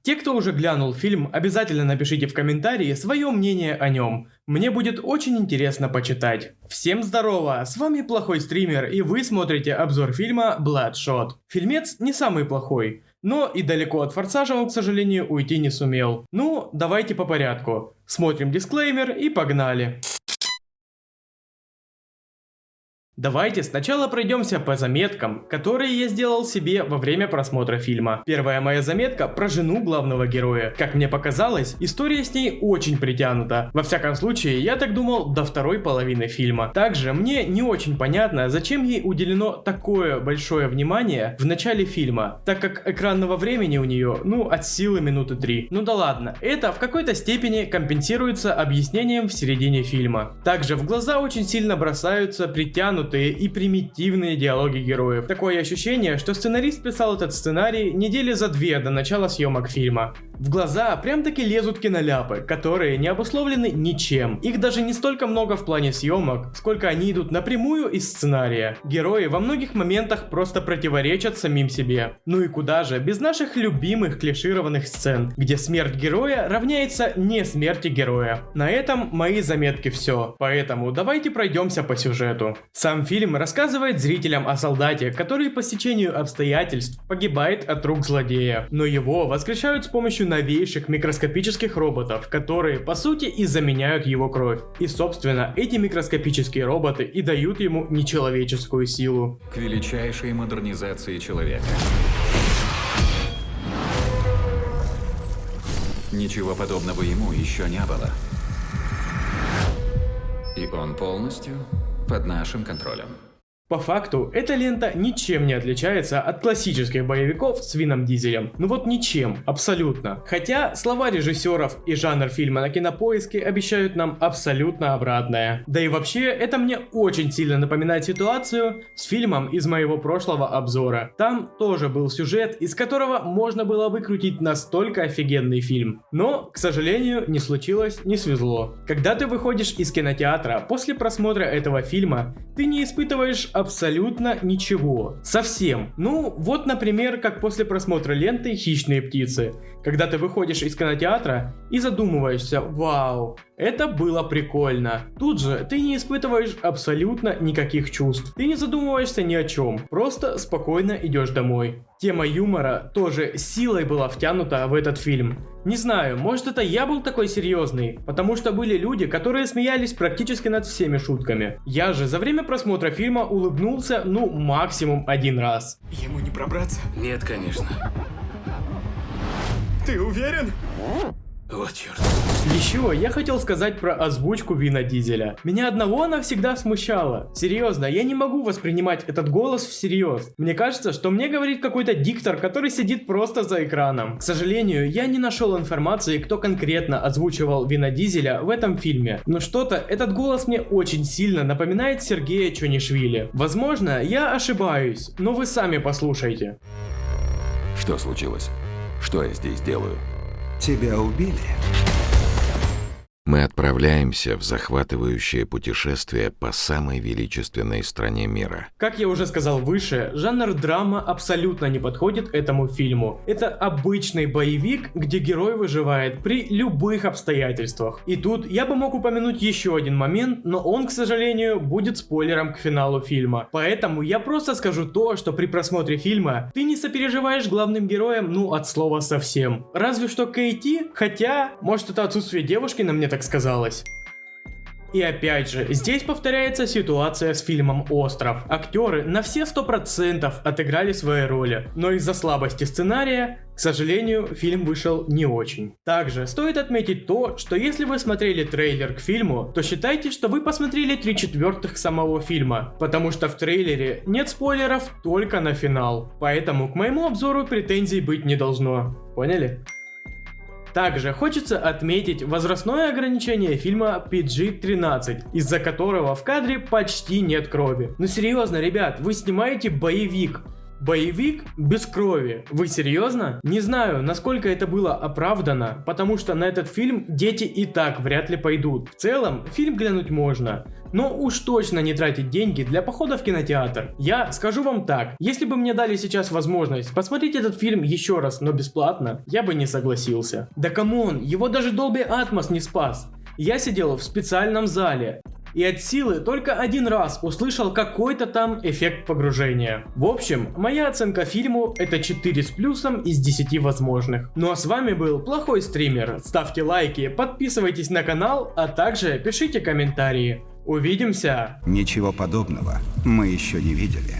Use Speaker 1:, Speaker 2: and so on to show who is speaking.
Speaker 1: Те, кто уже глянул фильм, обязательно напишите в комментарии свое мнение о нем. Мне будет очень интересно почитать. Всем здорово, с вами Плохой Стример, и вы смотрите обзор фильма Bloodshot. Фильмец не самый плохой, но и далеко от форсажа он, к сожалению, уйти не сумел. Ну, давайте по порядку. Смотрим дисклеймер и погнали. Давайте сначала пройдемся по заметкам, которые я сделал себе во время просмотра фильма. Первая моя заметка про жену главного героя. Как мне показалось, история с ней очень притянута. Во всяком случае, я так думал до второй половины фильма. Также мне не очень понятно, зачем ей уделено такое большое внимание в начале фильма, так как экранного времени у нее, от силы минуты 3. Ну да ладно, это в какой-то степени компенсируется объяснением в середине фильма. Также в глаза очень сильно бросаются притянутые и примитивные диалоги героев. Такое ощущение, что сценарист писал этот сценарий недели за 2 до начала съемок фильма. В глаза прям таки лезут киноляпы, которые не обусловлены ничем. Их даже не столько много в плане съемок, сколько они идут напрямую из сценария. Герои во многих моментах просто противоречат самим себе. Ну и куда же без наших любимых клишированных сцен, где смерть героя равняется не смерти героя. На этом мои заметки все, поэтому давайте пройдемся по сюжету. Сам фильм рассказывает зрителям о солдате, который по стечению обстоятельств погибает от рук злодея, но его воскрешают с помощью новейших микроскопических роботов, которые по сути и заменяют его кровь. И собственно эти микроскопические роботы и дают ему нечеловеческую силу.
Speaker 2: К величайшей модернизации человека. Ничего подобного ему еще не было. И он полностью под нашим контролем.
Speaker 1: По факту, эта лента ничем не отличается от классических боевиков с Вином Дизелем. Ну вот ничем, абсолютно. Хотя слова режиссеров и жанр фильма на Кинопоиске обещают нам абсолютно обратное. Да и вообще, это мне очень сильно напоминает ситуацию с фильмом из моего прошлого обзора. Там тоже был сюжет, из которого можно было выкрутить настолько офигенный фильм. Но, к сожалению, не случилось, не свезло. Когда ты выходишь из кинотеатра после просмотра этого фильма, ты не испытываешь абсолютно ничего. Совсем. Ну, вот, например, как после просмотра ленты «Хищные птицы». Когда ты выходишь из кинотеатра и задумываешься: вау, это было прикольно. Тут же ты не испытываешь абсолютно никаких чувств. Ты не задумываешься ни о чем. Просто спокойно идешь домой. Тема юмора тоже силой была втянута в этот фильм. Не знаю, может это я был такой серьезный, потому что были люди, которые смеялись практически над всеми шутками. Я же за время просмотра фильма улыбнулся, максимум 1 раз.
Speaker 3: Ему не пробраться?
Speaker 4: Нет, конечно.
Speaker 3: Ты уверен?
Speaker 4: Вот черт.
Speaker 1: Еще я хотел сказать про озвучку Вина Дизеля. Меня одного она всегда смущала. Серьезно, я не могу воспринимать этот голос всерьез. Мне кажется, что мне говорит какой-то диктор, который сидит просто за экраном. К сожалению, я не нашел информации, кто конкретно озвучивал Вина Дизеля в этом фильме. Но что-то этот голос мне очень сильно напоминает Сергея Чонишвили. Возможно, я ошибаюсь, но вы сами послушайте.
Speaker 5: Что случилось? Что я здесь делаю?
Speaker 6: Тебя убили?
Speaker 5: Мы отправляемся в захватывающее путешествие по самой величественной стране мира.
Speaker 1: Как я уже сказал выше, жанр драма абсолютно не подходит этому фильму. Это обычный боевик, где герой выживает при любых обстоятельствах. И тут я бы мог упомянуть еще один момент, но он, к сожалению, будет спойлером к финалу фильма. Поэтому я просто скажу то, что при просмотре фильма ты не сопереживаешь главным героям, от слова совсем. Разве что Кейти, хотя, может, это отсутствие девушки на мне так сказалось. И опять же, здесь повторяется ситуация с фильмом «Остров». Актеры на все 100% отыграли свои роли, но из-за слабости сценария, к сожалению, фильм вышел не очень. Также стоит отметить то, что если вы смотрели трейлер к фильму, то считайте, что вы посмотрели 3/4 самого фильма, потому что в трейлере нет спойлеров только на финал. Поэтому к моему обзору претензий быть не должно. Поняли? Также хочется отметить возрастное ограничение фильма PG-13, из-за которого в кадре почти нет крови. Ну серьезно, ребят, вы снимаете боевик. Боевик без крови. Вы серьезно? Не знаю, насколько это было оправдано, потому что на этот фильм дети и так вряд ли пойдут. В целом, фильм глянуть можно, но уж точно не тратить деньги для похода в кинотеатр. Я скажу вам так, если бы мне дали сейчас возможность посмотреть этот фильм еще раз, но бесплатно, я бы не согласился. Да камон, его даже Dolby Atmos не спас. Я сидел в специальном зале. И от силы только один раз услышал какой-то там эффект погружения. В общем, моя оценка фильму это 4 с плюсом из 10 возможных. Ну а с вами был Плохой Стример. Ставьте лайки, подписывайтесь на канал, а также пишите комментарии. Увидимся!
Speaker 3: Ничего подобного мы еще не видели.